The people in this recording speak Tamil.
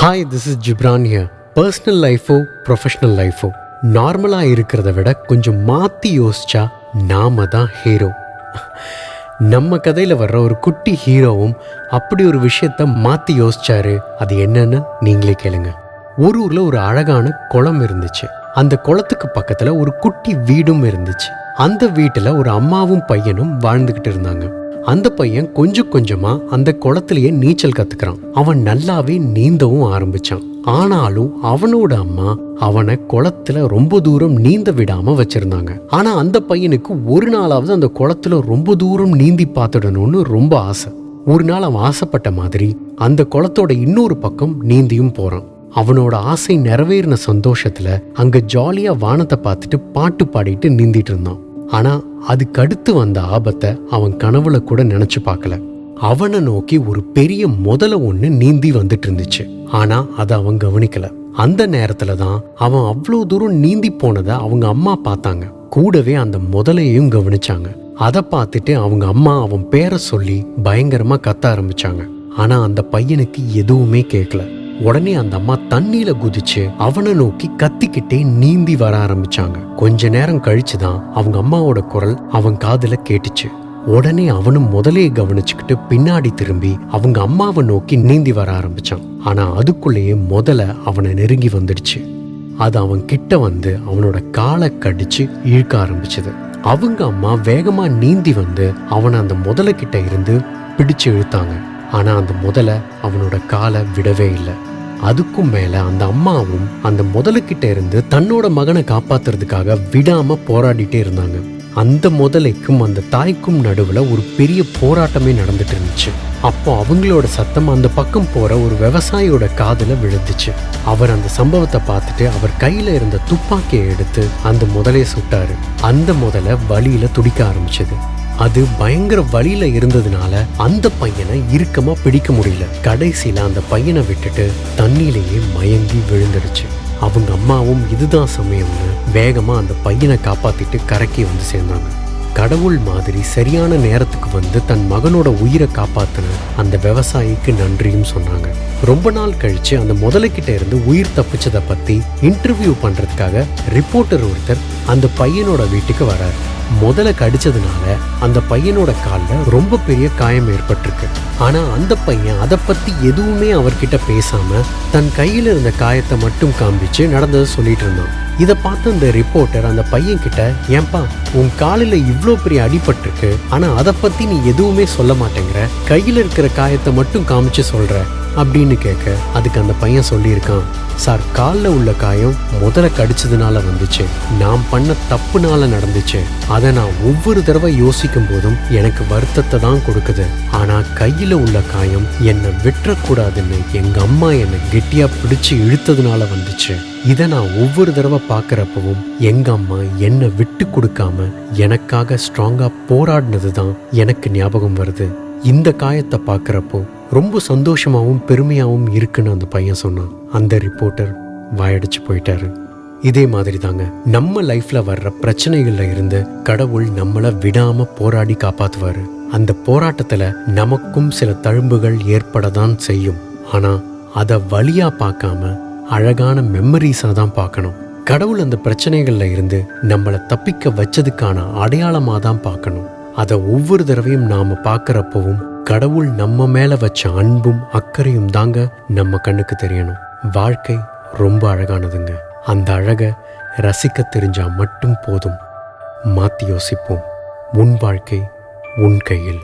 Hi, this is Ghibran here. Personal லைஃபோ ப்ரொஃபஷனல் லைஃபோ நார்மலாக இருக்கிறத விட கொஞ்சம் மாற்றி யோசிச்சா நாம தான் ஹீரோ. நம்ம கதையில் வர்ற ஒரு குட்டி ஹீரோவும் அப்படி ஒரு விஷயத்த மாற்றி யோசிச்சாரு. அது என்னன்னு நீங்களே கேளுங்க. ஒரு ஊரில் ஒரு அழகான குளம் இருந்துச்சு. அந்த குளத்துக்கு பக்கத்தில் ஒரு குட்டி வீடும் இருந்துச்சு. அந்த வீட்டில் ஒரு அம்மாவும் பையனும் வாழ்ந்துக்கிட்டு இருந்தாங்க. அந்த பையன் கொஞ்சம் கொஞ்சமா அந்த குளத்திலேயே நீச்சல் கத்துக்கிறான். அவன் நல்லாவே நீந்தவும் ஆரம்பிச்சான். ஆனாலும் அவனோட அம்மா அவனை குளத்துல ரொம்ப தூரம் நீந்த விடாம வச்சிருந்தாங்க. ஆனா அந்த பையனுக்கு ஒரு நாளாவது அந்த குளத்துல ரொம்ப தூரம் நீந்தி பார்த்துடணும்னு ரொம்ப ஆசை. ஒரு நாள் அவன் ஆசைப்பட்ட மாதிரி அந்த குளத்தோட இன்னொரு பக்கம் நீந்தியும் போறான். அவனோட ஆசை நிறைவேறின சந்தோஷத்துல அங்க ஜாலியா வானத்தை பார்த்துட்டு பாட்டு பாடிட்டு நீந்திட்டு இருந்தான். ஆனா அதுக்கு அடுத்து வந்த ஆபத்தை அவன் கனவுல கூட நினைச்சு பார்க்கல. அவனை நோக்கி ஒரு பெரிய முதலை ஒண்ணு நீந்தி வந்துட்டு இருந்துச்சு. ஆனா அதை அவன் கவனிக்கல. அந்த நேரத்துல தான் அவன் அவ்வளோ தூரம் நீந்தி போனதை அவங்க அம்மா பார்த்தாங்க. கூடவே அந்த முதலையையும் கவனிச்சாங்க. அதை பார்த்துட்டு அவங்க அம்மா அவன் பேரை சொல்லி பயங்கரமா கத்த ஆரம்பிச்சாங்க. ஆனா அந்த பையனுக்கு எதுவுமே கேட்கல. உடனே அந்த அம்மா தண்ணியில குதிச்சு அவனை நோக்கி கத்திக்கிட்டே நீந்தி வர ஆரம்பிச்சாங்க. கொஞ்ச நேரம் கழிச்சுதான் அவங்க அம்மாவோட குரல் அவன் காதுல கேட்டுச்சு. உடனே அவனும் முதலையை கவனிச்சுக்கிட்டு பின்னாடி திரும்பி அவங்க அம்மாவை நோக்கி நீந்தி வர ஆரம்பிச்சான். ஆனா அதுக்குள்ளேயே முதலை அவனை நெருங்கி வந்துடுச்சு. அது அவன் கிட்ட வந்து அவனோட காலை கடிச்சு இழுக்க ஆரம்பிச்சது. அவங்க அம்மா வேகமா நீந்தி வந்து அவனை அந்த முதலை கிட்ட இருந்து பிடிச்சு இழுத்தாங்க. ஆனா அந்த முதலை அவனோட காலை விடவே இல்லை. அதுக்கும் மேல அந்த அம்மாவும் அந்த முதலுக்கிட்ட இருந்து தன்னோட மகனை காப்பாத்துறதுக்காக விடாம போராடிட்டே இருந்தாங்க. அந்த முதலைக்கும் அந்த தாய்க்கும் நடுவுல ஒரு பெரிய போராட்டமே நடந்துட்டு இருந்துச்சு. அப்போ அவங்களோட சத்தம் அந்த பக்கம் போற ஒரு விவசாயியோட காதுல விழுந்துச்சு. அவர் அந்த சம்பவத்தை பார்த்துட்டு அவர் கையில இருந்த துப்பாக்கியை எடுத்து அந்த முதலையை சுட்டாரு. அந்த முதலை வலியில துடிக்க ஆரம்பிச்சது. அது பயங்கர வலியில இருந்ததுனால அந்த பையனை இறுக்கமா பிடிக்க முடியல. கடைசியில அந்த பையனை விட்டுட்டு தண்ணியிலேயே மயங்கி விழுந்துடுச்சு. அவங்க அம்மாவும் இதுதான் சமயம்னு வேகமா அந்த பையனை காப்பாத்திட்டு கரைக்கு வந்து சேர்ந்தாங்க. கடவுள் மாதிரி சரியான நேரத்துக்கு வந்து தன் மகனோட உயிரை காப்பாத்தின அந்த விவசாயிக்கு நன்றியும் சொன்னாங்க. ரொம்ப நாள் கழிச்சு அந்த முதலைக்கிட்ட இருந்து உயிர் தப்பிச்சதை பத்தி இன்டர்வியூ பண்றதுக்காக ரிப்போர்ட்டர் ஒருத்தர் அந்த பையனோட வீட்டுக்கு வராரு. முதலை கடிச்சதுனால அந்த பையனோட காலில் ரொம்ப பெரிய காயம் ஏற்பட்டிருக்கு. ஆனா அந்த பையன் அதை பத்தி எதுவுமே அவர்கிட்ட பேசாம தன் கையில இருந்த காயத்தை மட்டும் காண்பிச்சு நடந்ததை சொல்லிட்டு இருந்தான். இதை பார்த்து அந்த ரிப்போர்ட்டர் அந்த பையன் கிட்ட, ஏன்பா உன் காலில் இவ்வளோ பெரிய அடிபட்டிருக்கு, ஆனா அதை பத்தி நீ எதுவுமே சொல்ல மாட்டேங்கிற, கையில இருக்கிற காயத்தை மட்டும் காமிச்சு சொல்ற அப்படின்னு கேட்க, அதுக்கு அந்த பையன் சொல்லியிருக்கான், சார் காலில் உள்ள காயம் முதல்ல கடிச்சதுனால வந்துச்சு, நான் பண்ண தப்புனால நடந்துச்சு. அதை நான் ஒவ்வொரு தடவை யோசிக்கும் போதும் எனக்கு வருத்தத்தை தான் கொடுக்குது. ஆனா கையில உள்ள காயம் என்னை விட்டுறக்கூடாதுன்னு எங்க அம்மா என்னை கெட்டியா பிடிச்சு இழுத்ததுனால வந்துச்சு. இதை நான் ஒவ்வொரு தடவை பார்க்கறப்பவும் எங்க அம்மா என்னை விட்டு கொடுக்காம எனக்காக ஸ்ட்ராங்கா போராடினது தான் எனக்கு ஞாபகம் வருது. இந்த காயத்தை பார்க்கறப்போ ரொம்ப சந்தோஷமாவும் பெருமையாவும் இருக்குன்னு அந்த பையன் சொன்னான். அந்த ரிப்போர்ட்டர் வாயடிச்சு போயிட்டாரு. இதே மாதிரி தாங்க நம்ம லைஃப்ல வர்ற பிரச்சனைகள்ல இருந்து கடவுள் நம்மளை விடாம போராடி காப்பாத்துவாரு. அந்த போராட்டத்துல நமக்கும் சில தழும்புகள் ஏற்படதான் செய்யும். ஆனா அதை வலியா பார்க்காம அழகான மெமரிஸா தான் பார்க்கணும். கடவுள் அந்த பிரச்சனைகள்ல இருந்து நம்மளை தப்பிக்க வச்சதுக்கான அடையாளமா தான் பார்க்கணும். அதை ஒவ்வொரு தடவையும் நாம பார்க்கறப்பவும் கடவுள் நம்ம மேல வச்ச அன்பும் அக்கறையும் தாங்க நம்ம கண்ணுக்கு தெரியணும். வாழ்க்கை ரொம்ப அழகானதுங்க. அந்த அழகை ரசிக்க தெரிஞ்சா மட்டும் போதும். மாத்தி யோசிப்போம். உன் வாழ்க்கை உன் கையில்.